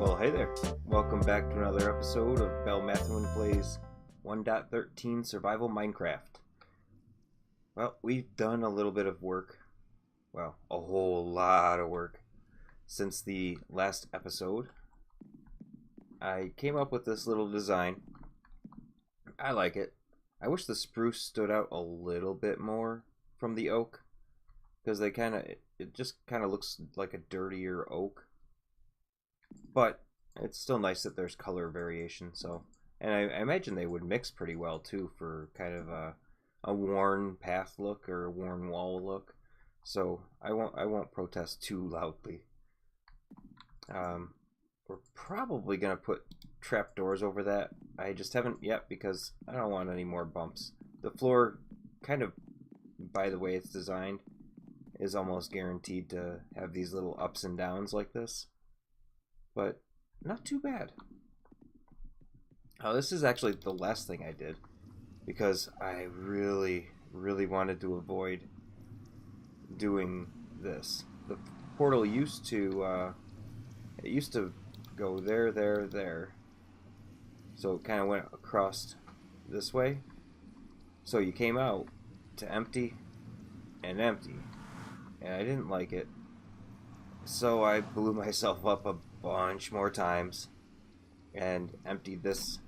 Well, hey there. Welcome back to another episode of Belmathuin Plays 1.13 Survival Minecraft. Well, we've done a little bit of work. Well, a whole lot of work since the last episode. I came up with this little design. I like it. I wish the spruce stood out a little bit more from the oak, because it just kind of looks like a dirtier oak. But it's still nice that there's color variation. So, and I imagine they would mix pretty well too for kind of a worn path look or a worn wall look. So I won't protest too loudly. We're probably gonna put trapdoors over that. I just haven't yet because I don't want any more bumps. The floor, kind of by the way it's designed, is almost guaranteed to have these little ups and downs like this. But not too bad. Oh, this is actually the last thing I did because I really wanted to avoid doing this. The portal used to go there. So it kind of went across this way. So you came out to empty and empty. And I didn't like it. So I blew myself up a bunch more times and emptied this.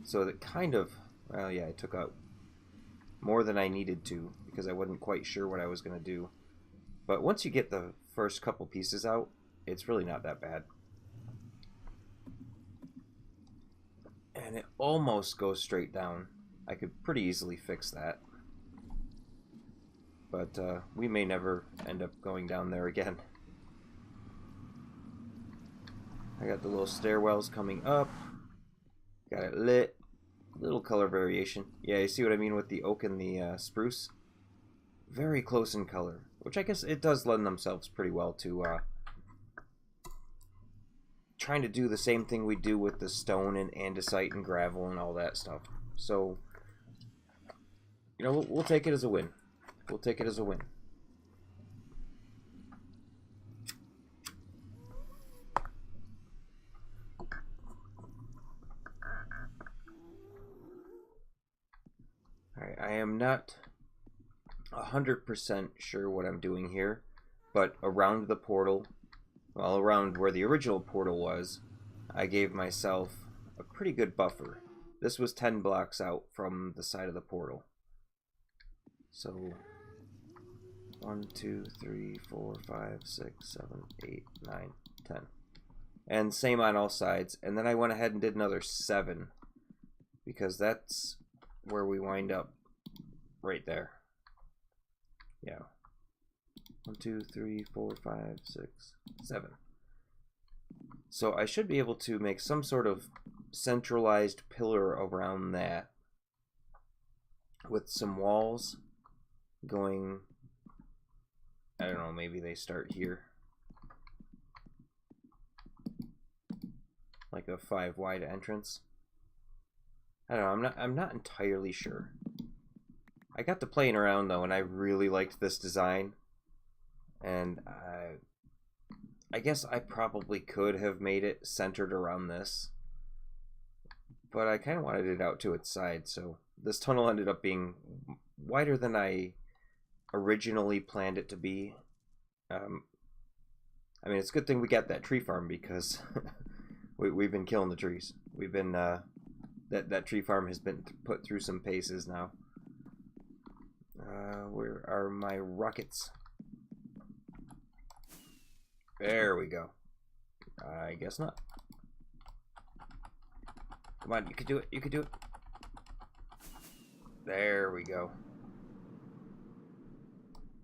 So that kind of, well, yeah, I took out more than I needed to because I wasn't quite sure what I was going to do. But once you get the first couple pieces out, it's really not that bad. And it almost goes straight down. I could pretty easily fix that. But we may never end up going down there again. I got the little stairwells coming up. Got it lit. Little color variation. Yeah, you see what I mean with the oak and the spruce? Very close in color. Which I guess it does lend themselves pretty well to trying to do the same thing we do with the stone and andesite and gravel and all that stuff. So, you know, we'll take it as a win. We'll take it as a win. Alright, I am not 100% sure what I'm doing here, but around the portal, well, around where the original portal was, I gave myself a pretty good buffer. This was 10 blocks out from the side of the portal. So 1, 2, 3, 4, 5, 6, 7, 8, 9, 10. And same on all sides. And then I went ahead and did another 7. Because that's where we wind up. Right there. Yeah. 1, 2, 3, 4, 5, 6, 7. So I should be able to make some sort of centralized pillar around that. With some walls going, I don't know, maybe they start here. Like a 5 wide entrance. I don't know, I'm not entirely sure. I got to playing around though and I really liked this design. And I guess I probably could have made it centered around this. But I kind of wanted it out to its side, so this tunnel ended up being wider than I originally planned it to be. I mean, it's a good thing we got that tree farm because we've been killing the trees. We've been that tree farm has been put through some paces now. Where are my rockets? There we go. I guess not. Come on, you could do it. You could do it. There we go.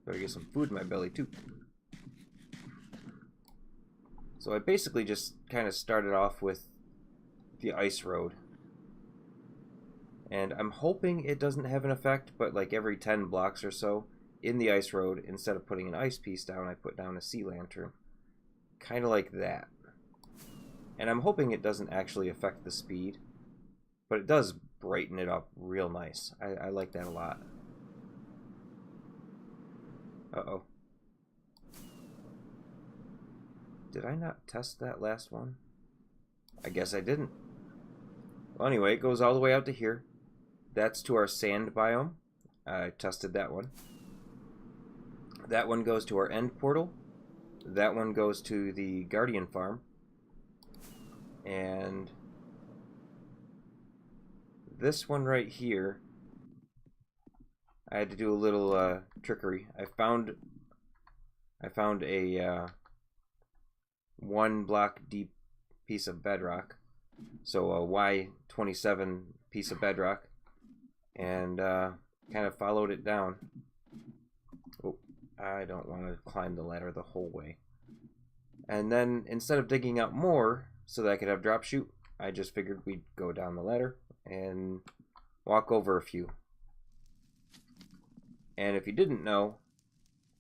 Better get some food in my belly too. So I basically just kind of started off with the ice road. And I'm hoping it doesn't have an effect, but like every 10 blocks or so in the ice road, instead of putting an ice piece down, I put down a sea lantern. Kind of like that. And I'm hoping it doesn't actually affect the speed, but it does brighten it up real nice. I like that a lot. Uh-oh. Did I not test that last one? I guess I didn't. Well, anyway, it goes all the way out to here. That's to our sand biome. I tested that one. That one goes to our end portal. That one goes to the Guardian farm. And this one right here, I had to do a little trickery. I found a 1 block deep piece of bedrock, so a Y27 piece of bedrock, and kind of followed it down. Oh, I don't want to climb the ladder the whole way. And then instead of digging out more so that I could have drop shoot, I just figured we'd go down the ladder and walk over a few. And if you didn't know,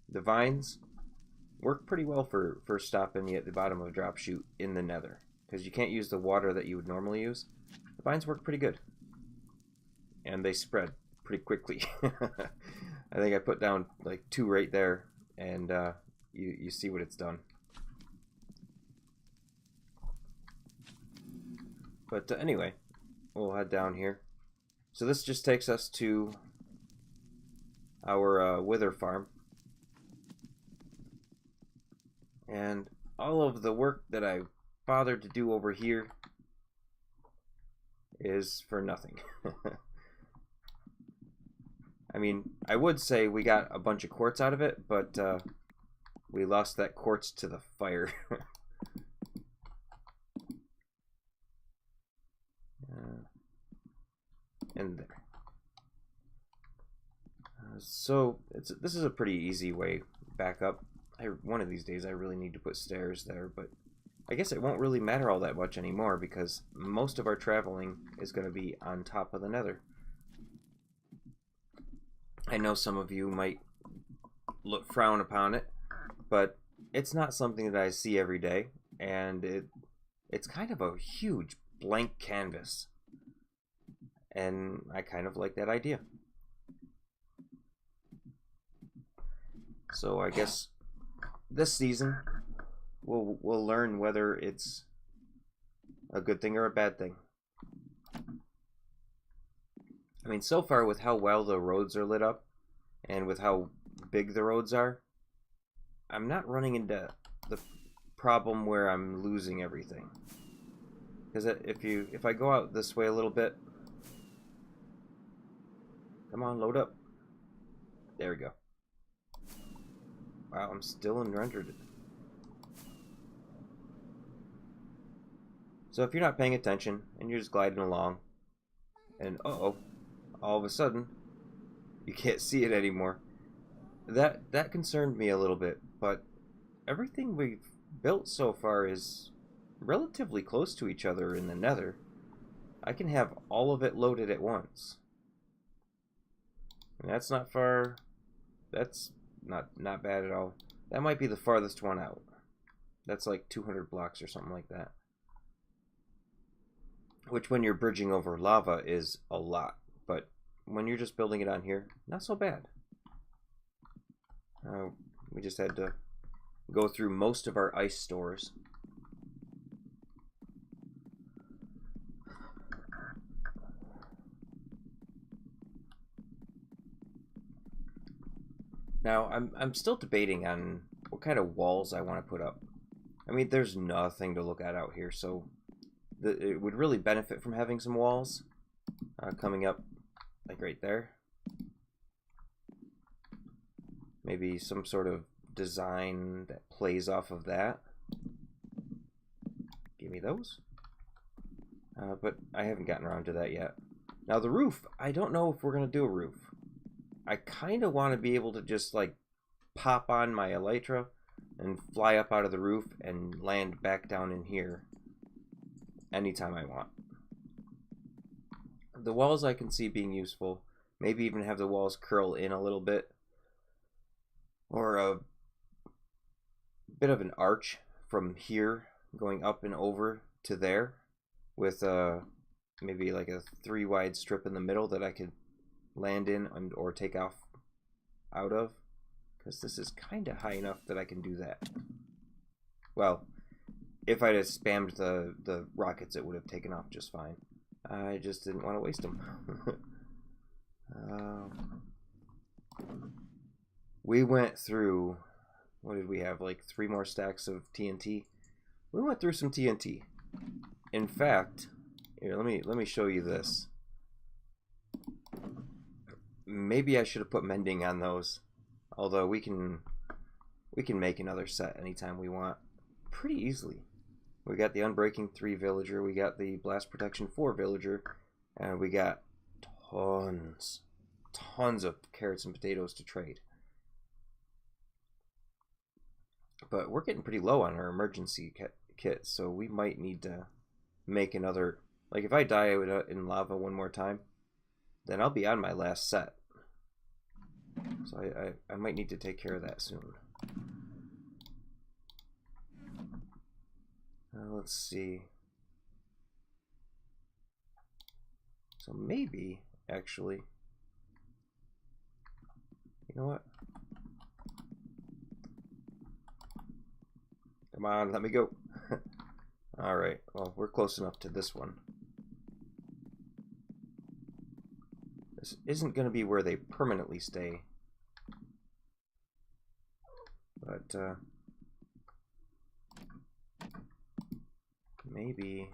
the vines work pretty well for stopping you at the bottom of a drop chute in the Nether, because you can't use the water that you would normally use. The vines work pretty good, and they spread pretty quickly. I think I put down like 2 right there, and you see what it's done. But anyway, we'll head down here. So this just takes us to our wither farm. And all of the work that I bothered to do over here is for nothing. I mean, I would say we got a bunch of quartz out of it, but we lost that quartz to the fire. And there. So this is a pretty easy way back up. One of these days I really need to put stairs there, but I guess it won't really matter all that much anymore because most of our traveling is going to be on top of the Nether. I know some of you might frown upon it, but it's not something that I see every day, and it's kind of a huge blank canvas, and I kind of like that idea. So I guess this season we'll learn whether it's a good thing or a bad thing. I mean, so far with how well the roads are lit up and with how big the roads are, I'm not running into the problem where I'm losing everything. Because if I go out this way a little bit, come on, load up. There we go. Wow, I'm still in rendered. So if you're not paying attention and you're just gliding along, and uh-oh, all of a sudden you can't see it anymore, that concerned me a little bit. But everything we've built so far is relatively close to each other in the Nether. I can have all of it loaded at once, and that's not far. That's not bad at all. That might be the farthest one out. That's like 200 blocks or something like that, which when you're bridging over lava is a lot, but when you're just building it on here, not so bad. We just had to go through most of our ice stores. Now, I'm still debating on what kind of walls I want to put up. I mean, there's nothing to look at out here, so it would really benefit from having some walls coming up, like right there. Maybe some sort of design that plays off of that. Give me those. But I haven't gotten around to that yet. Now the roof, I don't know if we're going to do a roof. I kind of want to be able to just like pop on my elytra and fly up out of the roof and land back down in here anytime I want. The walls I can see being useful. Maybe even have the walls curl in a little bit, or a bit of an arch from here going up and over to there with maybe like a 3 wide strip in the middle that I could land in or take off out of, because this is kind of high enough that I can do that. Well, if I'd have spammed the rockets, it would have taken off just fine. I just didn't want to waste them. We went through, what did we have, like 3 more stacks of TNT? We went through some TNT. In fact, here, let me show you this. Maybe I should have put mending on those. Although we can make another set anytime we want. Pretty easily. We got the Unbreaking 3 villager, we got the Blast Protection 4 villager, and we got tons of carrots and potatoes to trade. But we're getting pretty low on our emergency kit, so we might need to make another. Like, if I die in lava one more time, then I'll be on my last set. So I might need to take care of that soon. Let's see. So maybe, actually, you know what? Come on, let me go. Alright, well, we're close enough to this one. This isn't going to be where they permanently stay. But, maybe...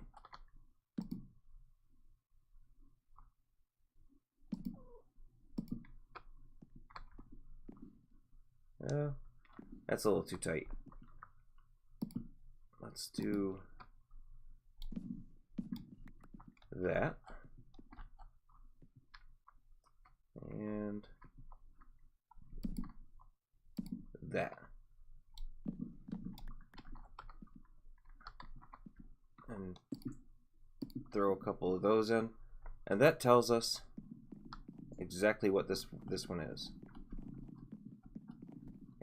that's a little too tight. Let's do that. And that. And throw a couple of those in. And that tells us exactly what this one is.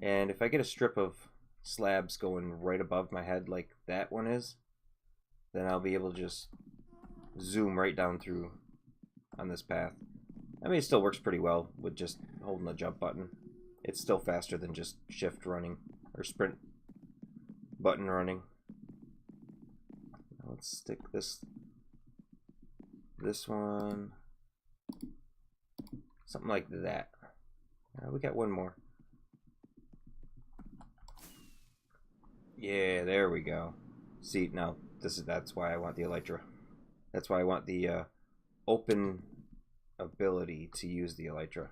And if I get a strip of slabs going right above my head like that one is, then I'll be able to just zoom right down through on this path. I mean, it still works pretty well with just holding the jump button. It's still faster than just shift running or sprint button running. Now let's stick this one, something like that. We got one more. Yeah, there we go. See, now that's why I want the Elytra. That's why I want the open ability to use the Elytra.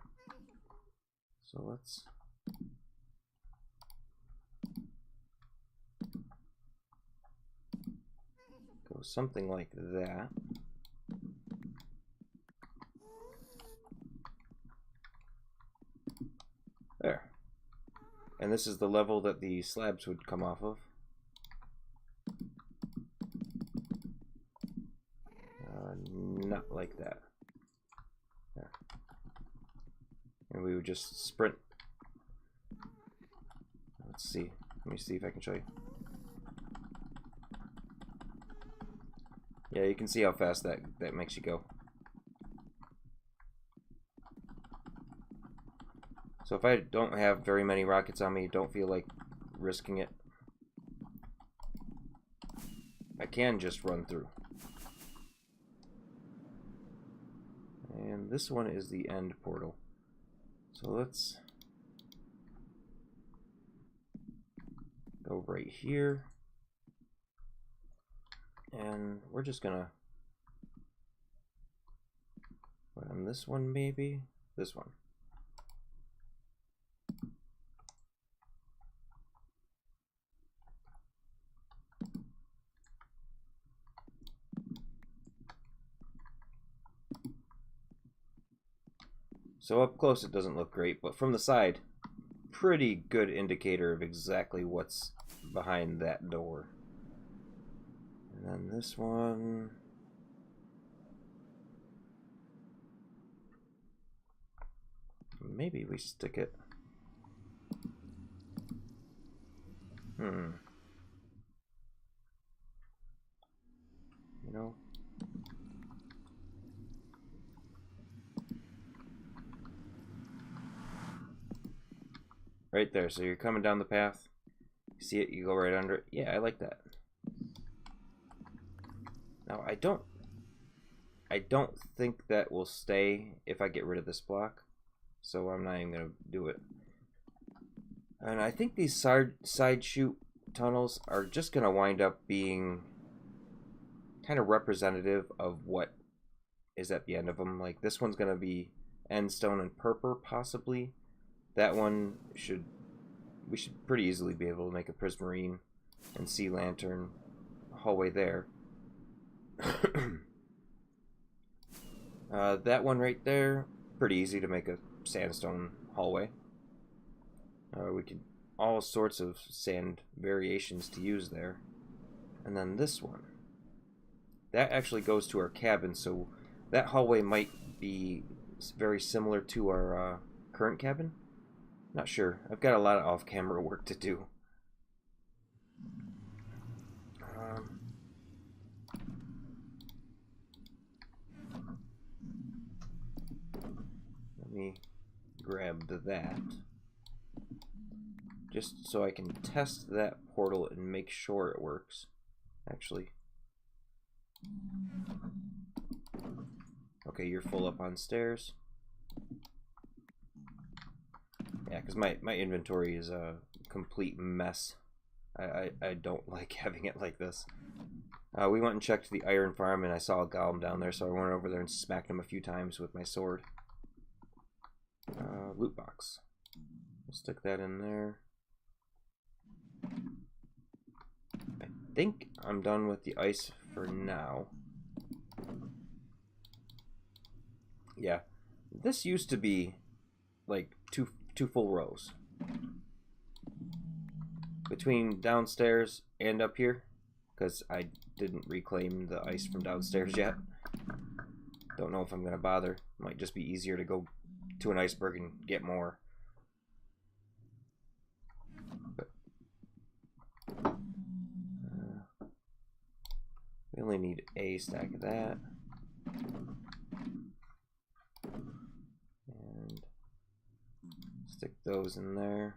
So let's go something like that. There. And this is the level that the slabs would come off of. Not like that. There. And we would just sprint. Let's see. Let me see if I can show you. Yeah, you can see how fast that makes you go. So if I don't have very many rockets on me, don't feel like risking it, I can just run through. And this one is the end portal. So let's go right here. And we're just gonna put on this one, maybe this one. So up close it doesn't look great, but from the side, pretty good indicator of exactly what's behind that door. And then this one, maybe we stick it. You know, right there. So you're coming down the path, you see it, you go right under it. Yeah, I like that. Now I don't think that will stay if I get rid of this block, so I'm not even gonna do it. And I think these side chute tunnels are just gonna wind up being kind of representative of what is at the end of them. Like this one's gonna be end stone and purple possibly. That one we should pretty easily be able to make a prismarine and sea lantern hallway there. That one right there, pretty easy to make a sandstone hallway. We could all sorts of sand variations to use there. And then this one, that actually goes to our cabin, so that hallway might be very similar to our current cabin. Not sure. I've got a lot of off-camera work to do. Let me grab that. Just so I can test that portal and make sure it works. Actually. Okay, you're full up on stairs. Yeah, because my inventory is a complete mess. I don't like having it like this. We went and checked the iron farm, and I saw a golem down there, so I went over there and smacked him a few times with my sword. Loot box. We'll stick that in there. I think I'm done with the ice for now. Yeah, this used to be like two full rows between downstairs and up here, because I didn't reclaim the ice from downstairs yet. Don't know if I'm gonna bother. Might just be easier to go to an iceberg and get more. But we only need a stack of that. And stick those in there.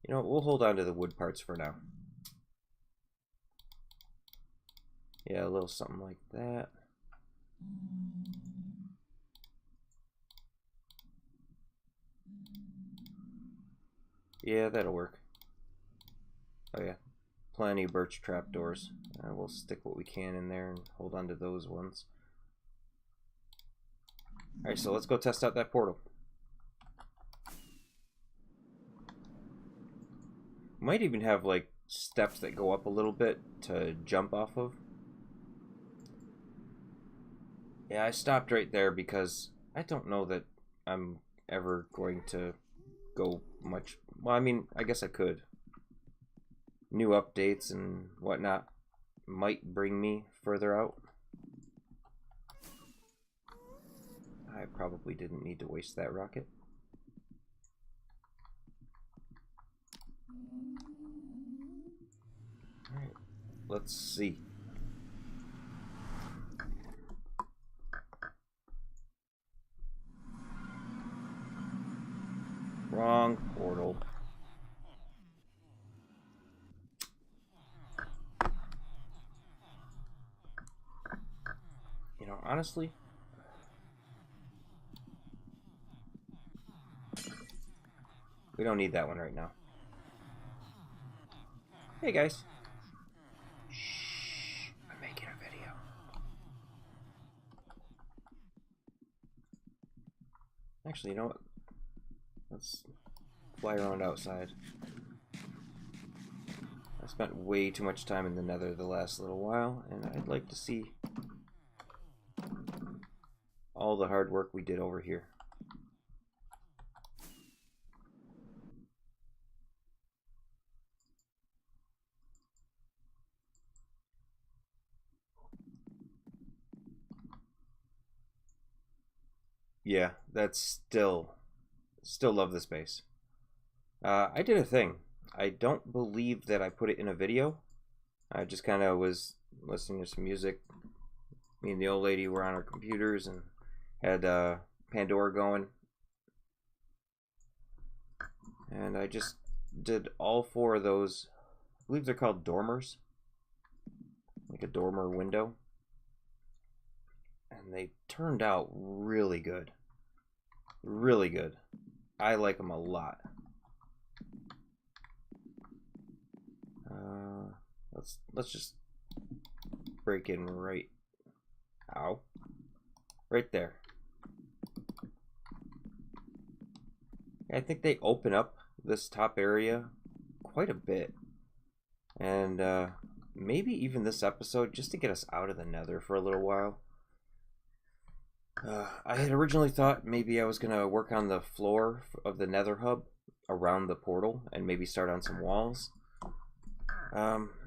You know, we'll hold on to the wood parts for now. Yeah, a little something like that. Yeah, that'll work. Oh yeah, plenty of birch trapdoors. We'll stick what we can in there and hold on to those ones. Alright, so let's go test out that portal. Might even have like steps that go up a little bit to jump off of. Yeah, I stopped right there because I don't know that I'm ever going to go much. Well, I mean, I guess I could. New updates and whatnot might bring me further out. I probably didn't need to waste that rocket. Alright, let's see. Wrong portal. You know, honestly, we don't need that one right now. Hey guys. Shh, I'm making a video. Actually, you know what? Let's fly around outside. I spent way too much time in the Nether the last little while, and I'd like to see all the hard work we did over here. Yeah, that's still love this base. I did a thing. I don't believe that I put it in a video. I just kind of was listening to some music. Me and the old lady were on our computers and had Pandora going. And I just did all four of those. I believe they're called dormers. like a dormer window. And they turned out really good. Really good. I like them a lot. Let's just break in right. Ow. Right there. I think they open up this top area quite a bit. And maybe even this episode just to get us out of the Nether for a little while. I had originally thought maybe I was going to work on the floor of the Nether hub around the portal and maybe start on some walls.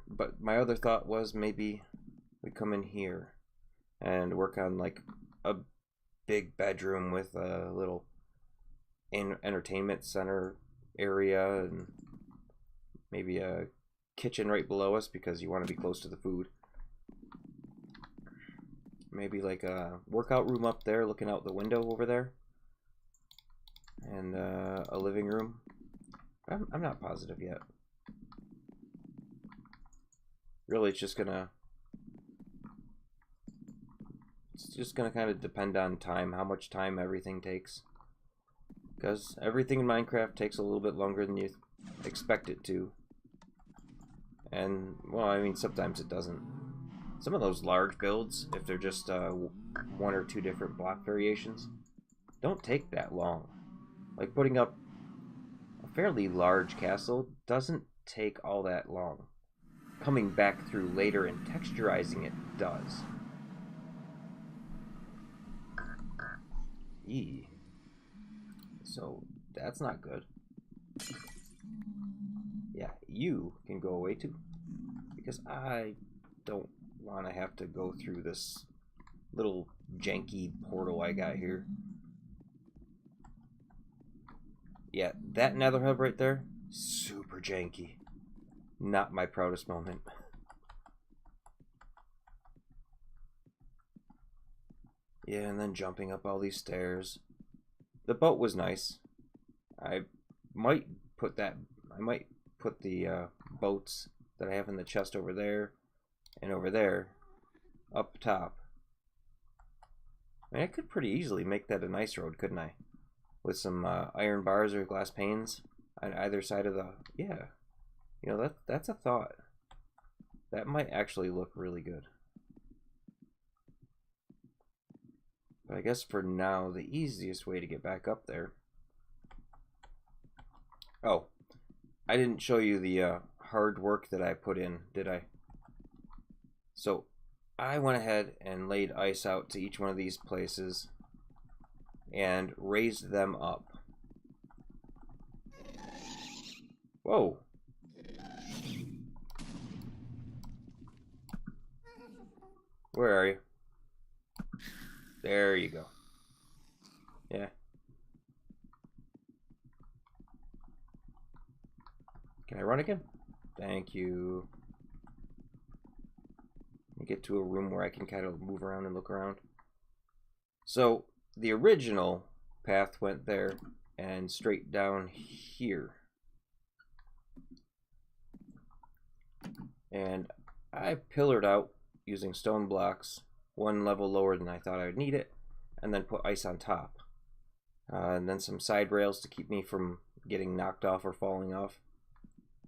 But my other thought was maybe we come in here and work on like a big bedroom with a little entertainment center area and maybe a kitchen right below us because you want to be close to the food. Maybe like a workout room up there looking out the window over there. And a living room. I'm not positive yet. Really, it's just gonna kind of depend on time, how much time everything takes. Because everything in Minecraft takes a little bit longer than you expect it to. And, well, I mean, sometimes it doesn't. Some of those large builds, if they're just one or two different block variations, don't take that long. Like putting up a fairly large castle doesn't take all that long. Coming back through later and texturizing it does. Eee. So that's not good. Yeah, you can go away too. Because I don't want to have to go through this little janky portal I got here. Yeah, that Nether hub right there, super janky. Not my proudest moment. Yeah, and then jumping up all these stairs. The boat was nice. I might put the boats that I have in the chest over there and over there up top. I mean, I could pretty easily make that a nice road, couldn't I? With some iron bars or glass panes on either side of the... Yeah. You know, that's a thought. That might actually look really good. But I guess for now, the easiest way to get back up there... Oh, I didn't show you the hard work that I put in, did I? So, I went ahead and laid ice out to each one of these places and raised them up. Whoa! Where are you? There you go. Yeah. Can I run again? Thank you. Let me get to a room where I can kind of move around and look around. So, the original path went there and straight down here. And I pillared out using stone blocks one level lower than I thought I would need it, and then put ice on top. And then some side rails to keep me from getting knocked off or falling off.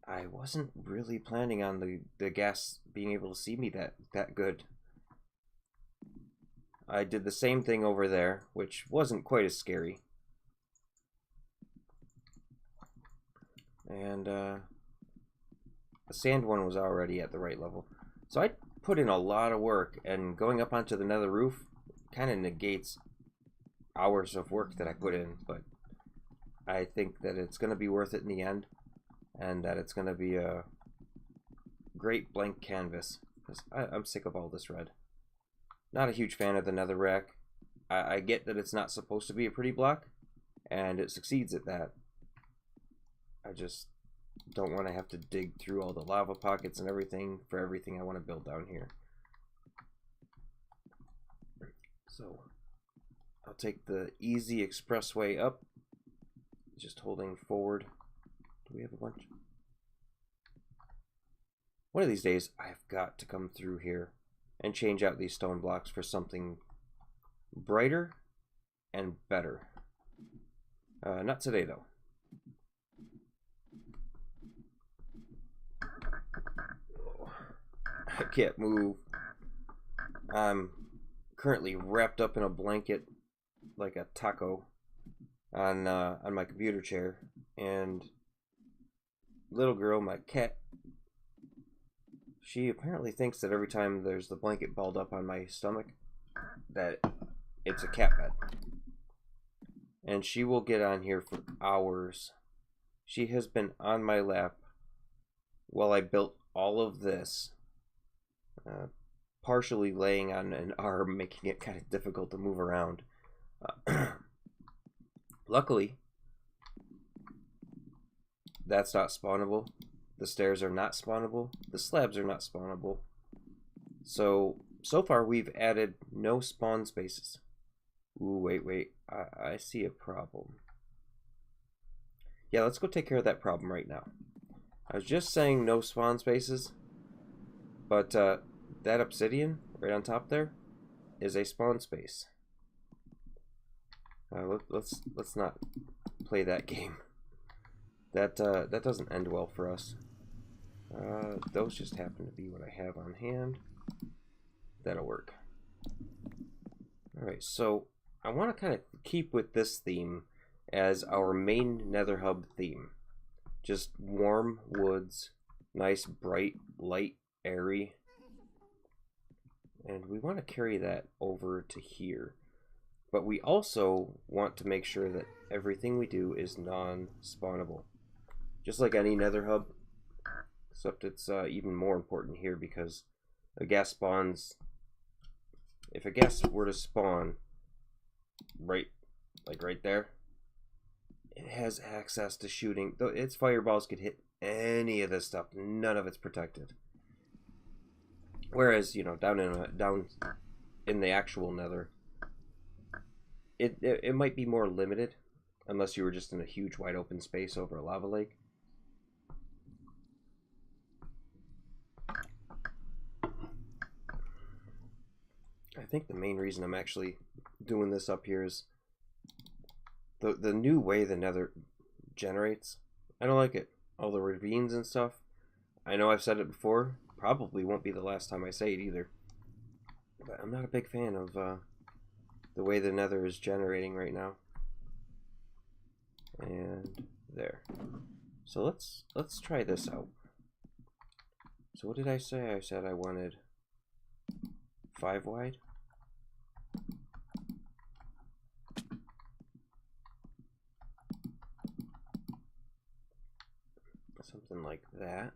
I wasn't really planning on the gas being able to see me that good. I did the same thing over there, which wasn't quite as scary. And the sand one was already at the right level. So I put in a lot of work, and going up onto the nether roof kind of negates hours of work that I put in, but I think that it's going to be worth it in the end, and that it's going to be a great blank canvas, because I'm sick of all this red. Not a huge fan of the netherrack. I get that it's not supposed to be a pretty block, and it succeeds at that. I just don't want to have to dig through all the lava pockets and everything for everything I want to build down here. So I'll take the easy expressway up, just holding forward. Do we have a bunch? One of these days, I've got to come through here and change out these stone blocks for something brighter and better. Not today, though. I can't move. I'm currently wrapped up in a blanket like a taco on my computer chair, and little girl, my cat, she apparently thinks that every time there's the blanket balled up on my stomach that it's a cat bed. And she will get on here for hours. She has been on my lap while I built all of this, partially laying on an arm, making it kind of difficult to move around. Luckily, that's not spawnable. The stairs are not spawnable. The slabs are not spawnable. So far we've added no spawn spaces. Ooh, wait. I see a problem. Yeah, let's go take care of that problem right now. I was just saying no spawn spaces, but that obsidian right on top there is a spawn space. Let's not play that game. That doesn't end well for us. Those just happen to be what I have on hand. That'll work. Alright, so I want to kind of keep with this theme as our main Nether hub theme. Just warm woods, nice, bright, light, airy. And we want to carry that over to here. But we also want to make sure that everything we do is non-spawnable. Just like any Nether hub, except it's even more important here because a ghast spawns. If a ghast were to spawn right there, it has access to shooting. Though its fireballs could hit any of this stuff, none of it's protected. Whereas, you know, down in the actual Nether, it might be more limited, unless you were just in a huge wide open space over a lava lake. I think the main reason I'm actually doing this up here is the new way the Nether generates. I don't like it. All the ravines and stuff. I know I've said it before. Probably won't be the last time I say it either. But I'm not a big fan of the way the Nether is generating right now. And there. So let's try this out. So what did I say? I said I wanted 5 wide. Something like that.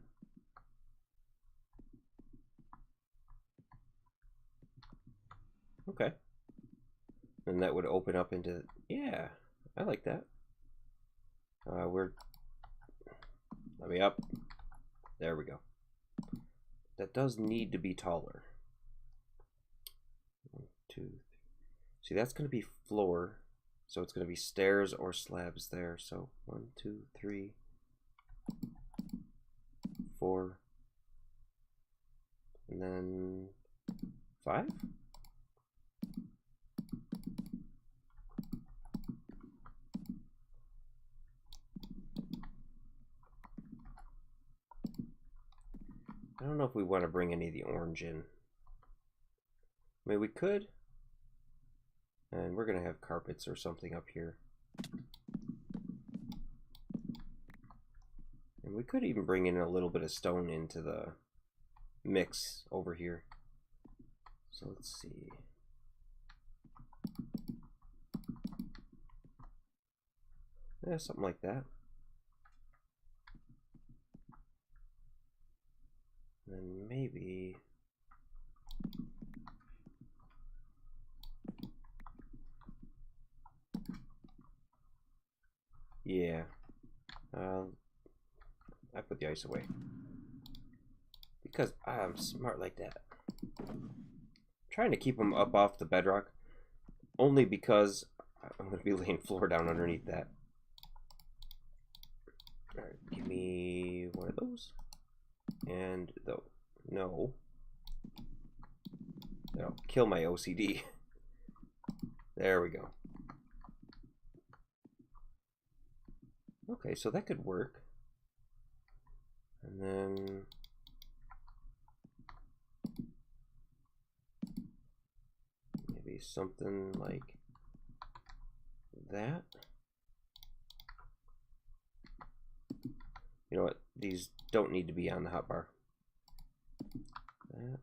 Okay. And that would open up into, yeah, I like that. Let me up. There we go. That does need to be taller. 1, 2, 3. See, that's going to be floor. So it's going to be stairs or slabs there. So 1, 2, 3, 4. And then 5? I don't know if we want to bring any of the orange in. I mean, we could. And we're going to have carpets or something up here. And we could even bring in a little bit of stone into the mix over here. So let's see. Yeah, something like that. And maybe yeah. I put the ice away because I'm smart like that. I'm trying to keep them up off the bedrock only because I'm going to be laying floor down underneath that. Alright, give me one of those and those. No. That'll kill my OCD. There we go. Okay, so that could work. And then maybe something like that. You know what? These don't need to be on the hotbar. That.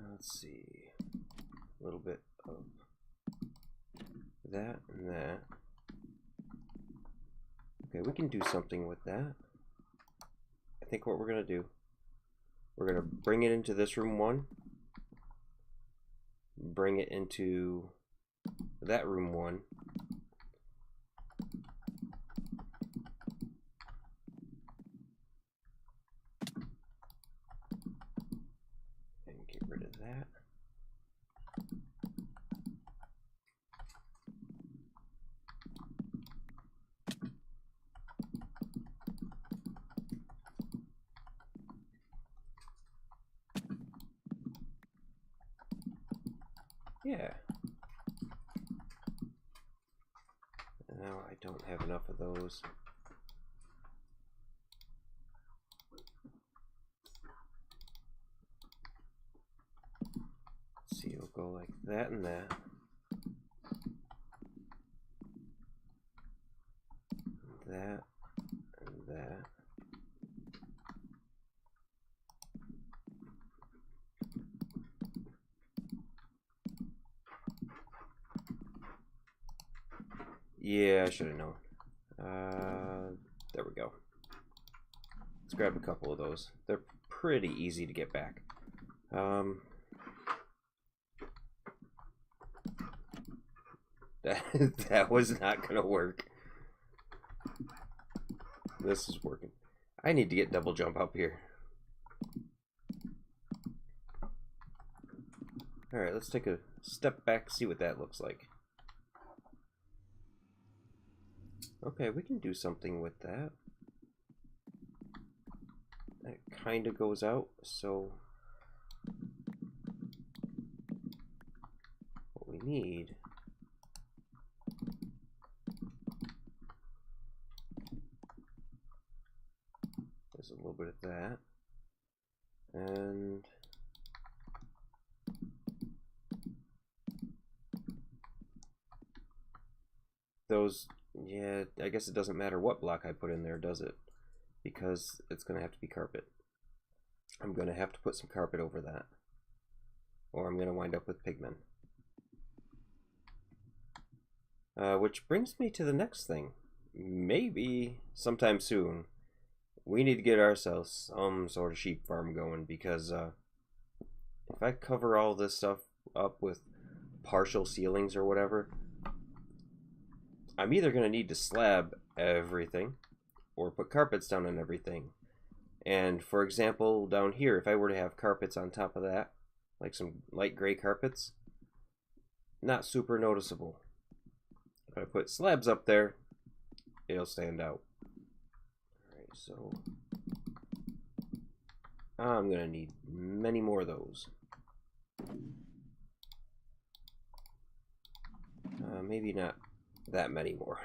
Let's see. A little bit of that and that. Okay, we can do something with that. I think what we're going to do, we're going to bring it into this room 1, bring it into that room 1, and get rid of that. Yeah. Now I don't have enough of those. Let's see, it'll go like that and that. That and that. Yeah, I should have known. There we go. Let's grab a couple of those. They're pretty easy to get back. That was not gonna work. This is working. I need to get double jump up here. Alright, let's take a step back, see what that looks like. Okay, we can do something with that. That kind of goes out, so what we need is a little bit of that, and those. Yeah, I guess it doesn't matter what block I put in there, does it? Because it's going to have to be carpet. I'm going to have to put some carpet over that, or I'm going to wind up with pigmen. Which brings me to the next thing. Maybe sometime soon we need to get ourselves some sort of sheep farm going, because if I cover all this stuff up with partial ceilings or whatever, I'm either going to need to slab everything or put carpets down on everything. And for example, down here, if I were to have carpets on top of that, like some light gray carpets, not super noticeable. If I put slabs up there, it'll stand out. Alright, so I'm going to need many more of those. Maybe not that many more.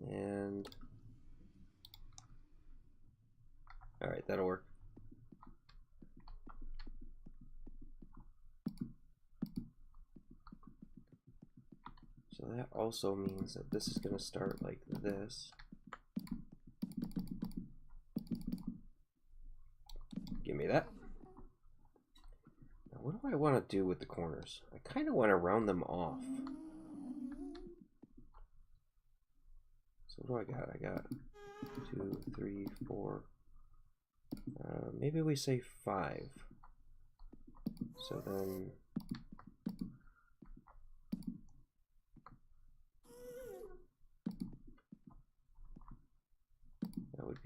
And alright, that'll work. So that also means that this is going to start like this. Give me that. Now, what do I want to do with the corners? I kind of want to round them off. So what do I got? I got 2, 3, 4. Maybe we say 5. So then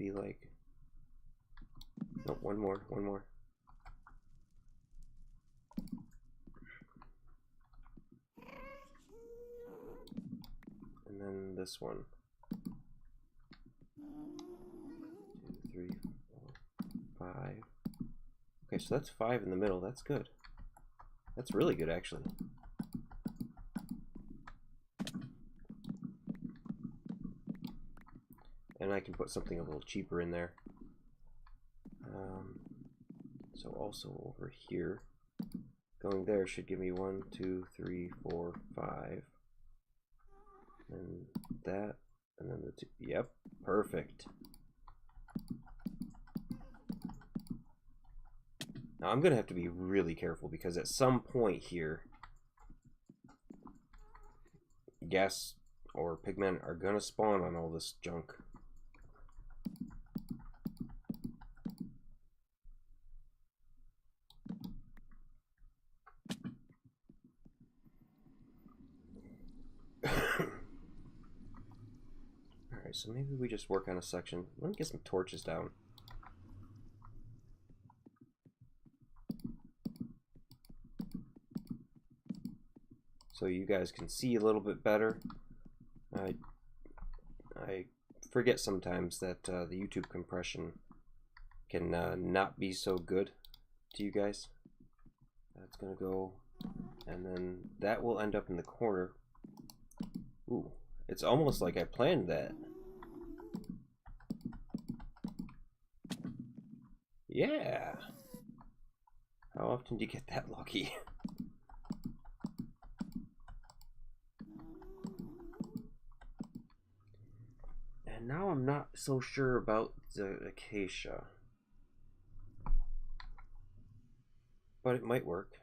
be like... Nope, one more. And then this one. 2, 3, 4, 5. Okay, so that's 5 in the middle. That's good. That's really good, actually. And I can put something a little cheaper in there. So also over here, going there should give me 1, 2, 3, 4, 5. And that, and then the 2. Yep, perfect. Now I'm gonna have to be really careful because at some point here, gas or pigmen are gonna spawn on all this junk. Alright, so maybe we just work on a section. Let me get some torches down. So you guys can see a little bit better. I forget sometimes that the YouTube compression can not be so good to you guys. That's gonna go, and then that will end up in the corner. Ooh, it's almost like I planned that. Yeah. How often do you get that lucky? And now I'm not so sure about the acacia. But it might work.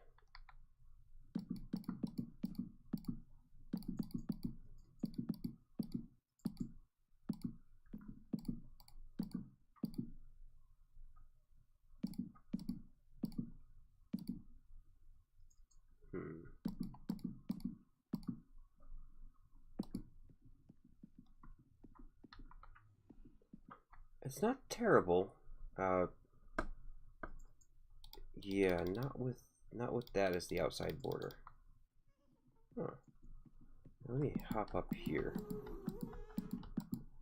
It's not terrible. Yeah, not with that as the outside border. Huh. Let me hop up here.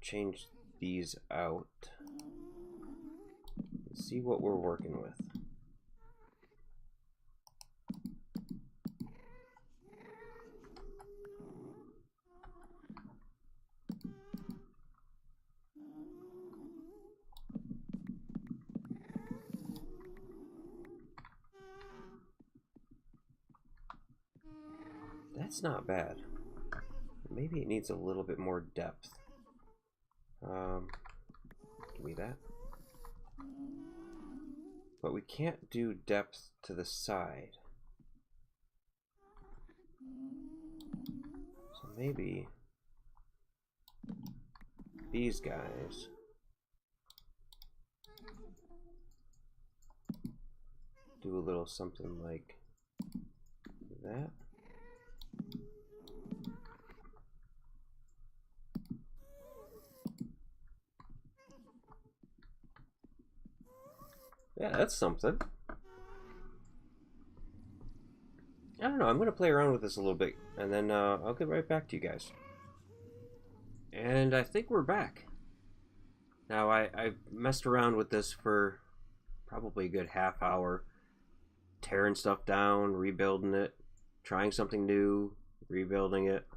Change these out. Let's see what we're working with. That's not bad. Maybe it needs a little bit more depth. Give me that. But we can't do depth to the side. So maybe these guys do a little something like that. Yeah, that's something. I don't know, I'm going to play around with this a little bit, and then I'll get right back to you guys. And I think we're back. Now, I messed around with this for probably a good half hour, tearing stuff down, rebuilding it, trying something new, rebuilding it.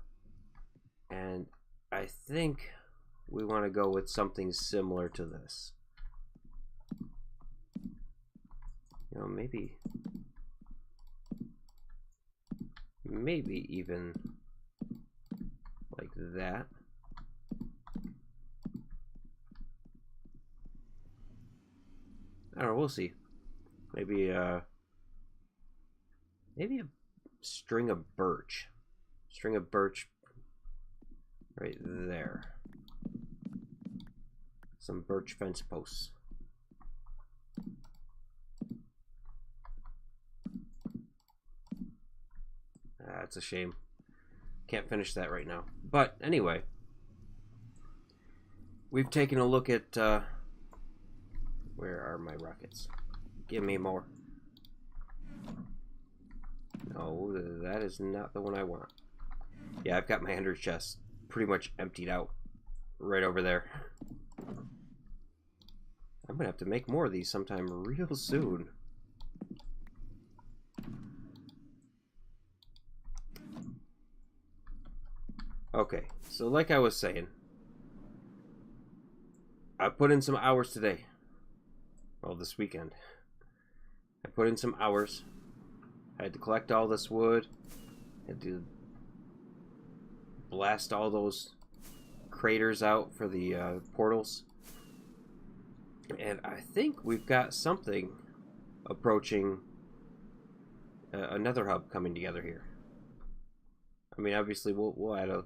And I think we want to go with something similar to this. You know, maybe even like that. I don't know, we'll see. Maybe a string of birch. String of birch right there. Some birch fence posts. That's a shame. Can't finish that right now. But anyway, we've taken a look at Where are my rockets? Give me more. No, that is not the one I want. Yeah, I've got my ender chest pretty much emptied out right over there. I'm gonna have to make more of these sometime real soon. Okay, so like I was saying, I put in some hours today. Well, this weekend. I put in some hours. I had to collect all this wood. I had to blast all those craters out for the portals. And I think we've got something approaching another hub coming together here. I mean, obviously we'll add a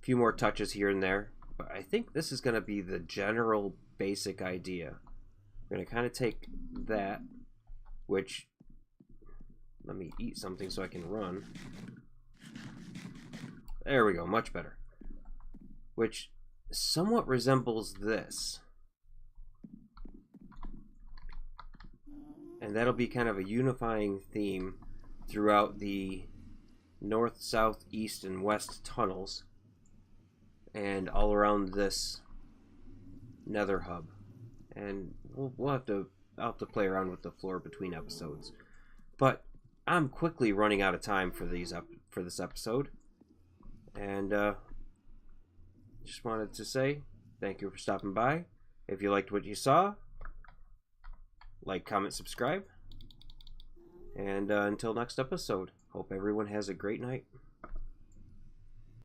few more touches here and there, but I think this is going to be the general basic idea. We're going to kind of take that, which, let me eat something so I can run. There we go, much better. Which somewhat resembles this. And that'll be kind of a unifying theme throughout the north, south, east, and west tunnels, and all around this nether hub. And I'll have to play around with the floor between episodes. But I'm quickly running out of time for this episode, and just wanted to say thank you for stopping by. If you liked what you saw, like, comment, subscribe, and until next episode, hope everyone has a great night.